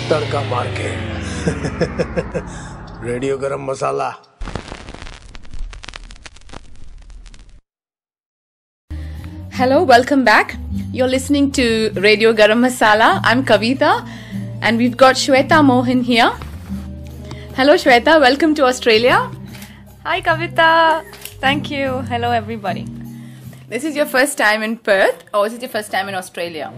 तड़का मार के रेडियो गरम मसाला. Hello, welcome back. You're listening to Radio Garam Masala. I'm Kavitha and we've got Sweta Mohan here. Hello Sweta, welcome to Australia. Hi Kavita, thank you. Hello everybody. This is your first time in Perth or is it your first time in Australia?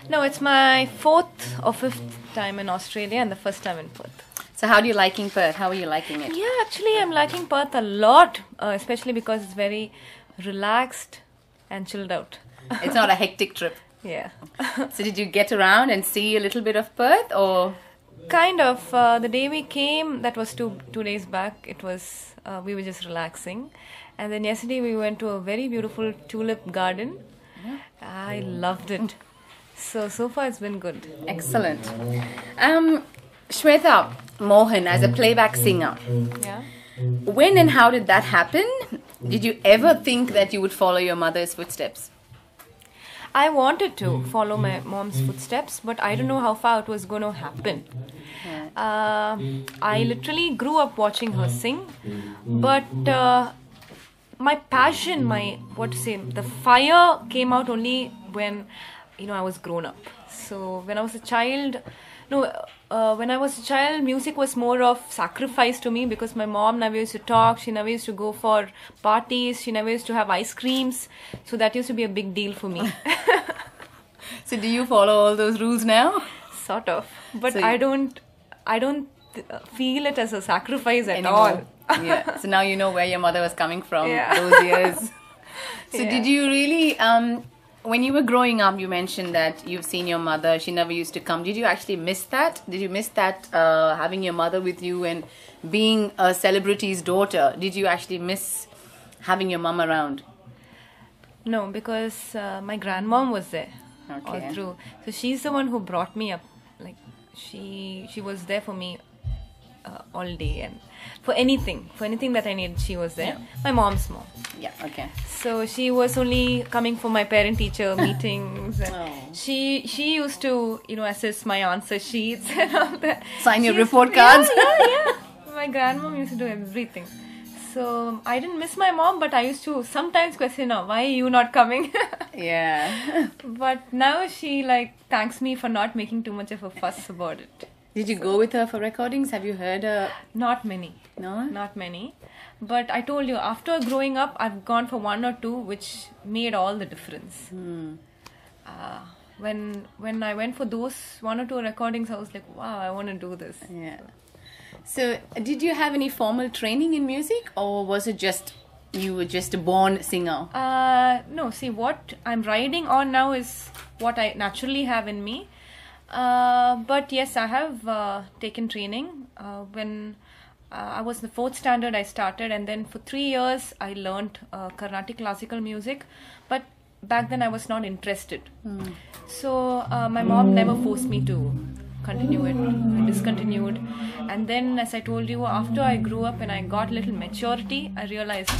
No, it's my 4th or 5th time in Australia and the first time in Perth. So how are you liking Perth? How are you liking it? Yeah, actually I'm liking Perth a lot, especially because it's very relaxed and chilled out. It's not a hectic trip. Yeah. So did you get around and see a little bit of Perth or? Kind of. The day we came, that was two days back, it was, we were just relaxing. And then yesterday we went to a very beautiful tulip garden. Yeah. I loved it. So far it's been good. Excellent. Sweta Mohan as a playback singer. Yeah. When and how did that happen? Did you ever think that you would follow your mother's footsteps? I wanted to follow my mom's footsteps, but I don't know how far it was going to happen. I literally grew up watching her sing, but my passion, the fire came out only when, I was grown up. So when I was a child, music was more of sacrifice to me because my mom never used to talk, she never used to go for parties, she never used to have ice creams. So that used to be a big deal for me. So do you follow all those rules now? Sort of. But so I don't feel it as a sacrifice at anymore. all. Yeah. So now you know where your mother was coming from Yeah. those years. So Yeah. did you really... when you were growing up, you mentioned that you've seen your mother. She never used to come. Did you actually miss that? Did you miss that having your mother with you and being a celebrity's daughter? Did you actually miss having your mum around? No, because my grandmom was there all Okay. through. So she's the one who brought me up. Like she was there for me all day and for anything that I needed, she was there. Yeah. My mom's mom. Yeah, okay. So she was only coming for my parent-teacher meetings. And Oh. She used to, assist my answer sheets and all that. Sign your She used- report cards? Yeah. My grandmom used to do everything. So I didn't miss my mom, but I used to sometimes question her, why are you not coming? Yeah. But now she thanks me for not making too much of a fuss about it. Did you go with her for recordings? Have you heard her? Not many. No? Not many. But I told you, after growing up, I've gone for 1 or 2, which made all the difference. When I went for those 1 or 2 recordings, I was like, wow, I want to do this. Yeah. So, did you have any formal training in music, or was it just you were just a born singer? No, see, what I'm riding on now is what I naturally have in me. But yes, I have taken training. When I was in the 4th standard, I started, and then for 3 years, I learned Carnatic classical music. But back then, I was not interested. So my mom never forced me to continue it. I discontinued. And then, as I told you, after I grew up and I got a little maturity, I realized,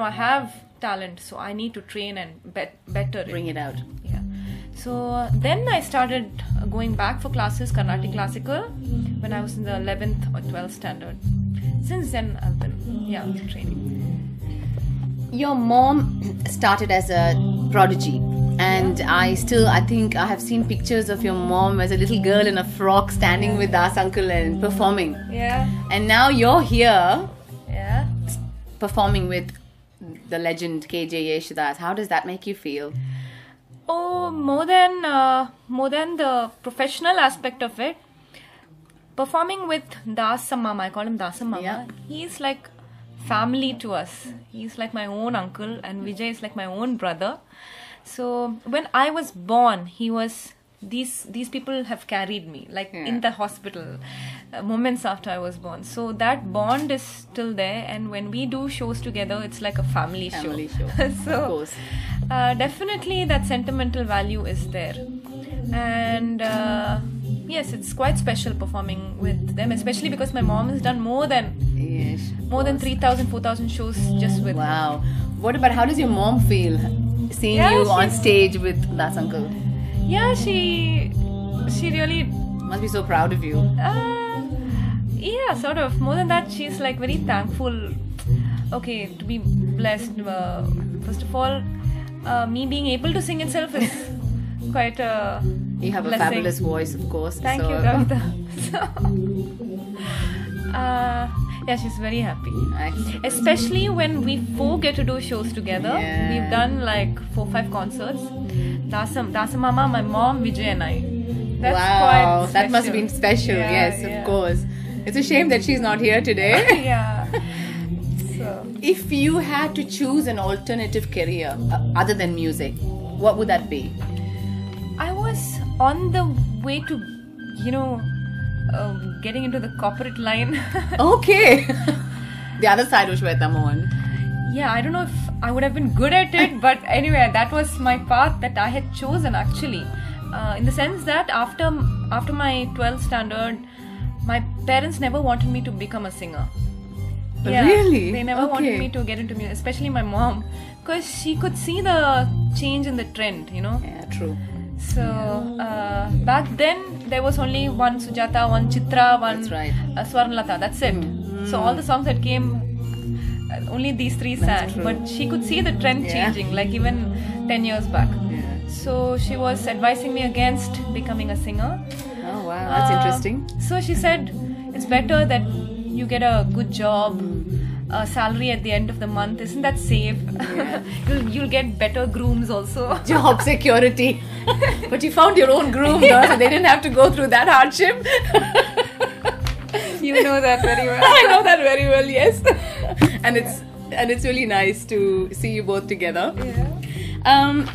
I have talent, so I need to train and better Bring it out. Yeah. So then I started going back for classes, Carnatic classical, when I was in the 11th or 12th standard. Since then, I've been training. Your mom started as a prodigy, and I think I have seen pictures of your mom as a little girl in a frock standing with Das uncle and performing. Yeah. And now you're here Yeah. performing with the legend KJ Yeshudas. How does that make you feel? Oh, more than the professional aspect of it, performing with Dasam Mama, I call him Dasam Mama. Yeah. He's like family to us. He's like my own uncle, and Vijay is like my own brother. So when I was born, he was these people have carried me in the hospital moments after I was born. So that bond is still there, and when we do shows together, it's like a family show. So of course. Definitely that sentimental value is there, and yes, it's quite special performing with them, especially because my mom has done more than 3,000, 4,000 shows just with Wow. What about, how does your mom feel seeing you on stage with Das uncle? Yeah, she really Must be so proud of you. Yeah, sort of. More than that, she's like very thankful. Okay, to be blessed. First of all, me being able to sing itself is quite a You have blessing. a fabulous voice, of course. Thank you, Kavita. Yeah, she's very happy. Excellent. Especially when we four get to do shows together. Yeah. We've done like 4-5 concerts. Dasa Mama, my mom, Vijay and I. That's Wow, quite that must have special. been special. Yeah, Yes, yeah. of course. It's a shame that she's not here today. Yeah. So, If you had to choose an alternative career other than music, what would that be? I was on the way to, getting into the corporate line. Okay. The other side of Sweta Mohan. Yeah, I don't know if I would have been good at it, but anyway, that was my path that I had chosen actually. In the sense that after my 12th standard, my parents never wanted me to become a singer. Yeah, Really? They never Okay. wanted me to get into music, especially my mom, because she could see the change in the trend, Yeah, true. So back then there was only one Sujata, one Chitra, one That's right. Swarnlata. That's it. So all the songs that came, only these three sang. true. But she could see the trend Yeah. changing, like even 10 years back. Yeah. So she was advising me against becoming a singer. Oh, wow. That's interesting. So she said, it's better that you get a good job, a salary at the end of the month. Isn't that safe? You'll get better grooms also. Job security. But you found your own groom, though, so they didn't have to go through that hardship. You know that very well. I know that very well, yes. And it's really nice to see you both together. Yeah.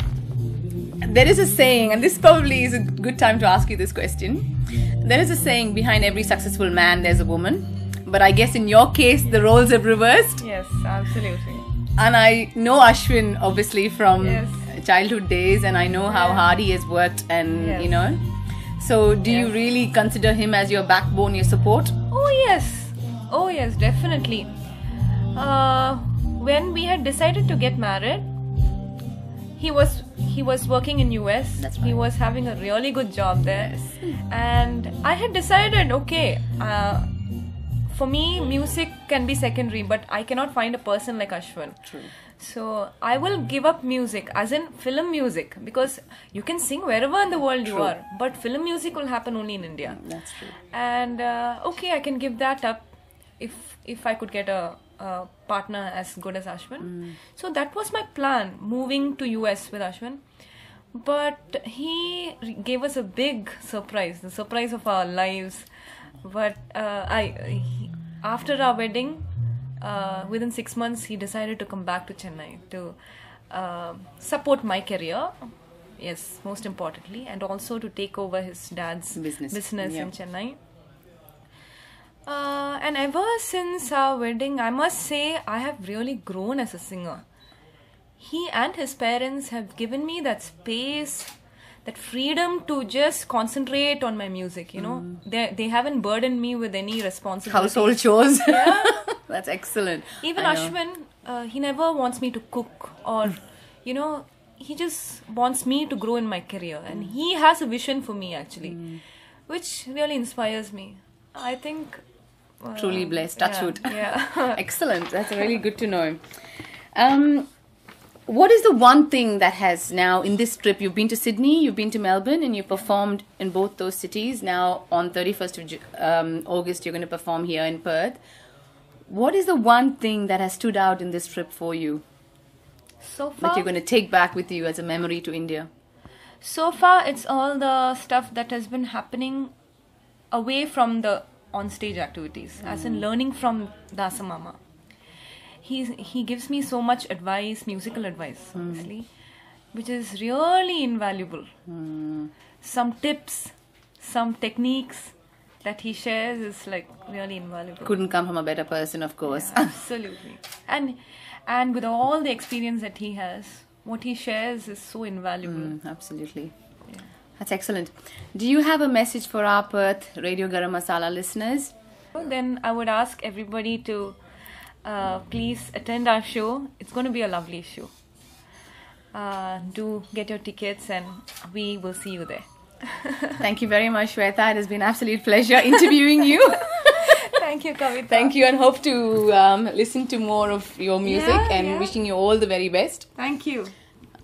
There is a saying, and this probably is a good time to ask you this question. There is a saying, behind every successful man, there's a woman. But I guess in your case, the roles have reversed. Yes, absolutely. And I know Ashwin, obviously, from Yes. childhood days, and I know how hard he has worked, and Yes. So, do you Yes. really consider him as your backbone, your support? Oh yes, definitely. When we had decided to get married, he was working in US. That's He right. was having a really good job there, and I had decided, okay, for me, music can be secondary, but I cannot find a person like Ashwin. True. So I will give up music, as in film music, because you can sing wherever in the world you True. are, but film music will happen only in India. That's true. And okay, I can give that up if I could get a partner as good as Ashwin. So that was my plan, moving to US with Ashwin. But he gave us a big surprise, the surprise of our lives. But after our wedding, within 6 months, he decided to come back to Chennai to support my career. Yes, most importantly, and also to take over his dad's Business. Yeah. in Chennai. And ever since our wedding, I must say I have really grown as a singer. He and his parents have given me that space, that freedom to just concentrate on my music. They haven't burdened me with any responsibility. Household chores. Yeah. That's excellent. Even I know. Ashwin, he never wants me to cook or, he just wants me to grow in my career. And he has a vision for me actually, which really inspires me. I think... Truly blessed. Touch wood. Yeah. Excellent. That's really good to know. What is the one thing that has now, in this trip, you've been to Sydney, you've been to Melbourne, and you performed in both those cities. Now, on 31st of August, you're going to perform here in Perth. What is the one thing that has stood out in this trip for you So that far, you're going to take back with you as a memory to India? it's all the stuff that has been happening away from the on-stage activities, as in learning from Dasa Mama. He gives me so much advice, musical advice, obviously, which is really invaluable. Some tips, some techniques that he shares is like really invaluable. Couldn't come from a better person, of course. Absolutely. And with all the experience that he has, what he shares is so invaluable. Absolutely. Yeah. That's excellent. Do you have a message for our Perth Radio Garam Masala listeners? Then I would ask everybody to please attend our show. It's going to be a lovely show. Do get your tickets and we will see you there. Thank you very much, Sweta. It has been an absolute pleasure interviewing you. Thank you, Kavita. Thank you, and hope to listen to more of your music, and wishing you all the very best. Thank you.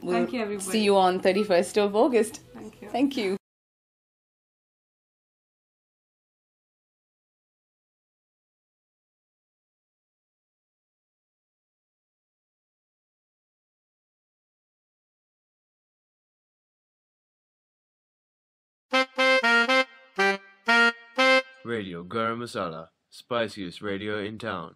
Thank you, everybody. See you on 31st of August. Thank you. Thank you. Radio Garam Masala, spiciest radio in town.